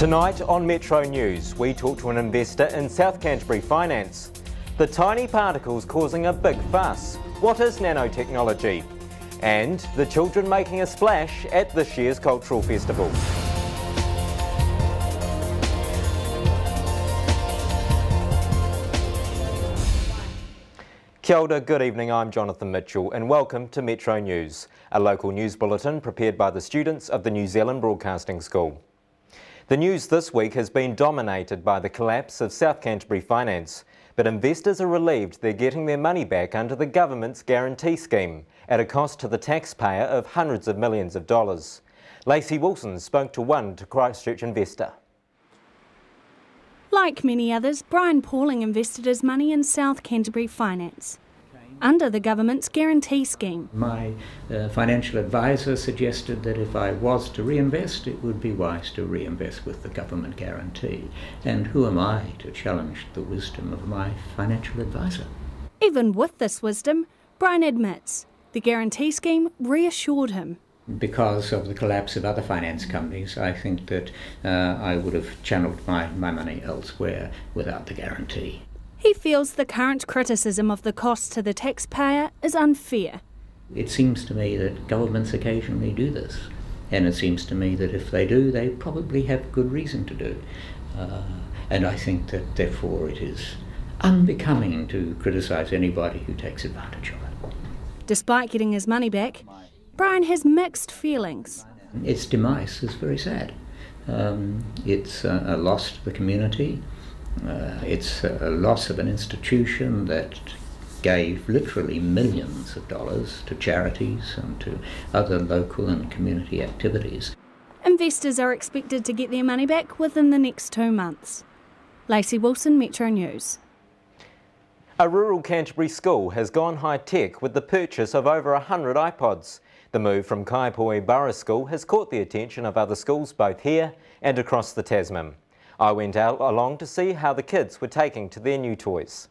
Tonight on Metro News, we talk to an investor in South Canterbury Finance. The tiny particles causing a big fuss. What is nanotechnology? And the children making a splash at this year's Cultural Festival. Kia ora, good evening, I'm Jonathan Mitchell and welcome to Metro News, a local news bulletin prepared by the students of the New Zealand Broadcasting School. The news this week has been dominated by the collapse of South Canterbury Finance, but investors are relieved they're getting their money back under the government's guarantee scheme, at a cost to the taxpayer of hundreds of millions of dollars. Lacey Wilson spoke to one Christchurch investor. Like many others, Brian Pauling invested his money in South Canterbury Finance, under the government's guarantee scheme. My financial advisor suggested that if I was to reinvest, it would be wise to reinvest with the government guarantee. And who am I to challenge the wisdom of my financial advisor? Even with this wisdom, Brian admits the guarantee scheme reassured him. Because of the collapse of other finance companies, I think that I would have channeled my money elsewhere without the guarantee. He feels the current criticism of the cost to the taxpayer is unfair. It seems to me that governments occasionally do this, and it seems to me that if they do, they probably have good reason to do. And I think that therefore it is unbecoming to criticise anybody who takes advantage of it. Despite getting his money back, Brian has mixed feelings. Its demise is very sad. It's a loss to the community. It's a loss of an institution that gave literally millions of dollars to charities and to other local and community activities. Investors are expected to get their money back within the next 2 months. Lacey Wilson, Metro News. A rural Canterbury school has gone high-tech with the purchase of over 100 iPods. The move from Kaipoi Borough School has caught the attention of other schools both here and across the Tasman. I went out along to see how the kids were taking to their new toys.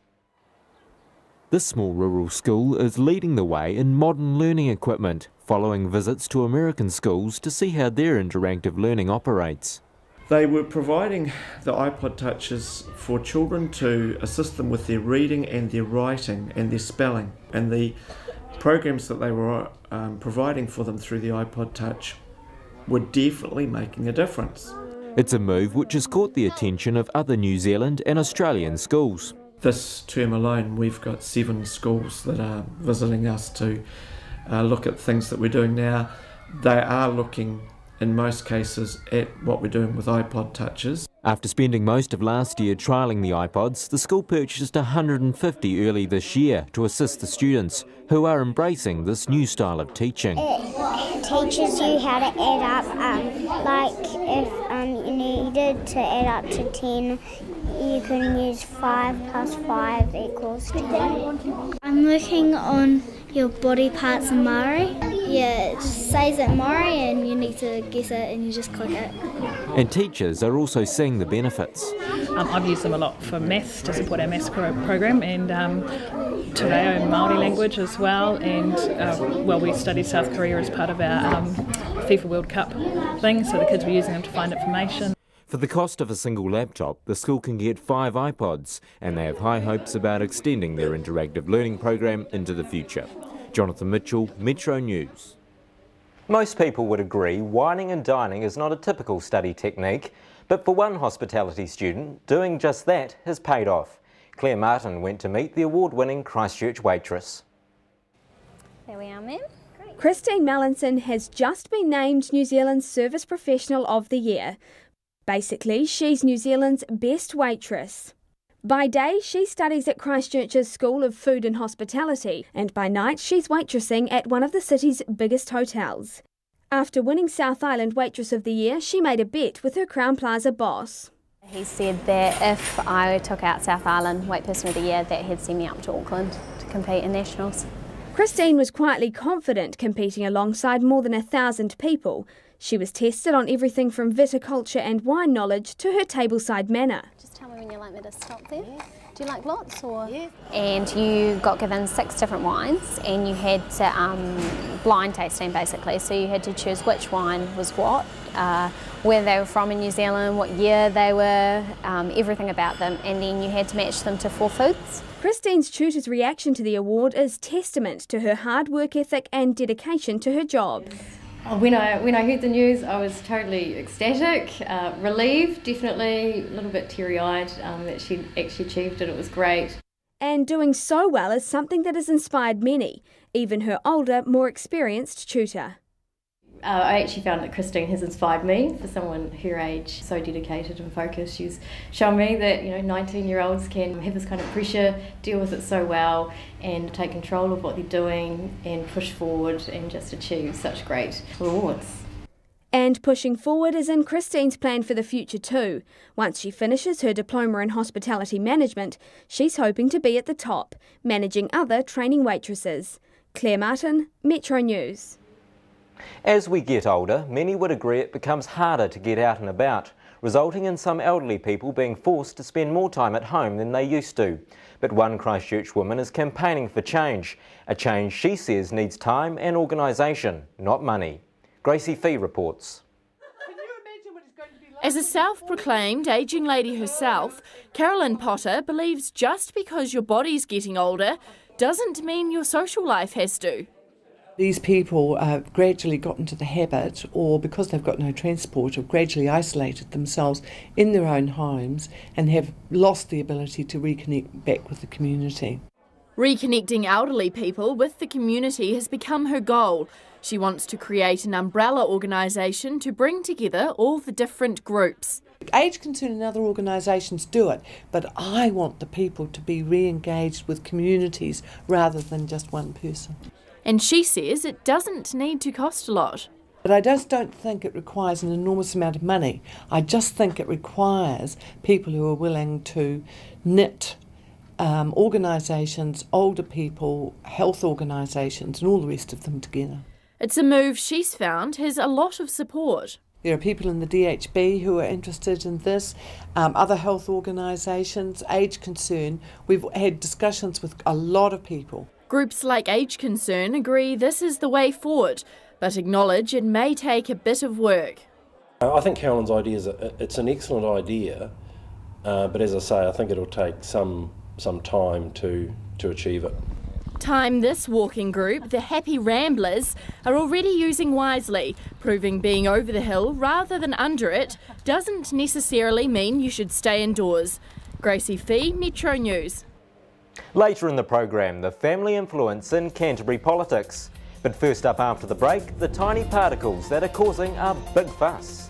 This small rural school is leading the way in modern learning equipment, following visits to American schools to see how their interactive learning operates. They were providing the iPod Touches for children to assist them with their reading and their writing and their spelling. And the programs that they were providing for them through the iPod Touch were definitely making a difference. It's a move which has caught the attention of other New Zealand and Australian schools. This term alone, we've got 7 schools that are visiting us to look at things that we're doing now. They are looking, in most cases, at what we're doing with iPod Touches. After spending most of last year trialling the iPods, the school purchased 150 early this year to assist the students who are embracing this new style of teaching. It teaches you how to add up, like if you needed to add up to 10, you can use 5 plus 5 equals 10. I'm working on your body parts in Maori. Yeah, it just says it Maori and you need to guess it and you just click it. And teachers are also seeing the benefits. I've used them a lot for maths to support our maths program, and Te Reo Māori language as well, and we studied South Korea as part of our FIFA World Cup thing, so the kids were using them to find information. For the cost of a single laptop, the school can get 5 iPods, and they have high hopes about extending their interactive learning program into the future. Jonathan Mitchell, Metro News. Most people would agree wining and dining is not a typical study technique, but for one hospitality student, doing just that has paid off. Claire Martin went to meet the award-winning Christchurch waitress. There we are, ma'am. Christine Mallinson has just been named New Zealand's Service Professional of the Year. Basically, she's New Zealand's best waitress. By day, she studies at Christchurch's School of Food and Hospitality, and by night she's waitressing at one of the city's biggest hotels. After winning South Island Waitress of the Year, she made a bet with her Crowne Plaza boss. He said that if I took out South Island Waitress of the Year, that he'd send me up to Auckland to compete in nationals. Christine was quietly confident competing alongside more than 1,000 people. She was tested on everything from viticulture and wine knowledge to her tableside manner. Just tell me when you'd like me to stop there. Yeah. Do you like lots or? Yeah. And you got given 6 different wines and you had to blind tasting basically, so you had to choose which wine was what where they were from in New Zealand, what year they were, everything about them, and then you had to match them to 4 foods. Christine's tutor's reaction to the award is testament to her hard work ethic and dedication to her job. When I heard the news, I was totally ecstatic, relieved, definitely, a little bit teary-eyed that she'd actually achieved it. It was great. And doing so well is something that has inspired many, even her older, more experienced tutor. I actually found that Christine has inspired me, for someone her age, so dedicated and focused. She's shown me that 19-year-olds can have this kind of pressure, deal with it so well, and take control of what they're doing and push forward and just achieve such great rewards. And pushing forward is in Christine's plan for the future too. Once she finishes her diploma in hospitality management, she's hoping to be at the top, managing other training waitresses. Claire Martin, Metro News. As we get older, many would agree it becomes harder to get out and about, resulting in some elderly people being forced to spend more time at home than they used to. But one Christchurch woman is campaigning for change, a change she says needs time and organisation, not money. Gracie Fee reports. As a self-proclaimed ageing lady herself, Carolyn Potter believes just because your body's getting older doesn't mean your social life has to. These people have gradually got into the habit, or because they've got no transport, have gradually isolated themselves in their own homes and have lost the ability to reconnect back with the community. Reconnecting elderly people with the community has become her goal. She wants to create an umbrella organisation to bring together all the different groups. Age Concern and other organisations do it, but I want the people to be re-engaged with communities rather than just one person. And she says it doesn't need to cost a lot. But I just don't think it requires an enormous amount of money. I just think it requires people who are willing to knit organisations, older people, health organisations and all the rest of them together. It's a move she's found has a lot of support. There are people in the DHB who are interested in this, other health organisations, Age Concern. We've had discussions with a lot of people. Groups like Age Concern agree this is the way forward, but acknowledge it may take a bit of work. I think Carolyn's idea it's an excellent idea, but as I say, I think it'll take some time to achieve it. Time this walking group, the Happy Ramblers, are already using wisely, proving being over the hill rather than under it doesn't necessarily mean you should stay indoors. Gracie Fee, Metro News. Later in the program, the family influence in Canterbury politics. But first up after the break, the tiny particles that are causing a big fuss.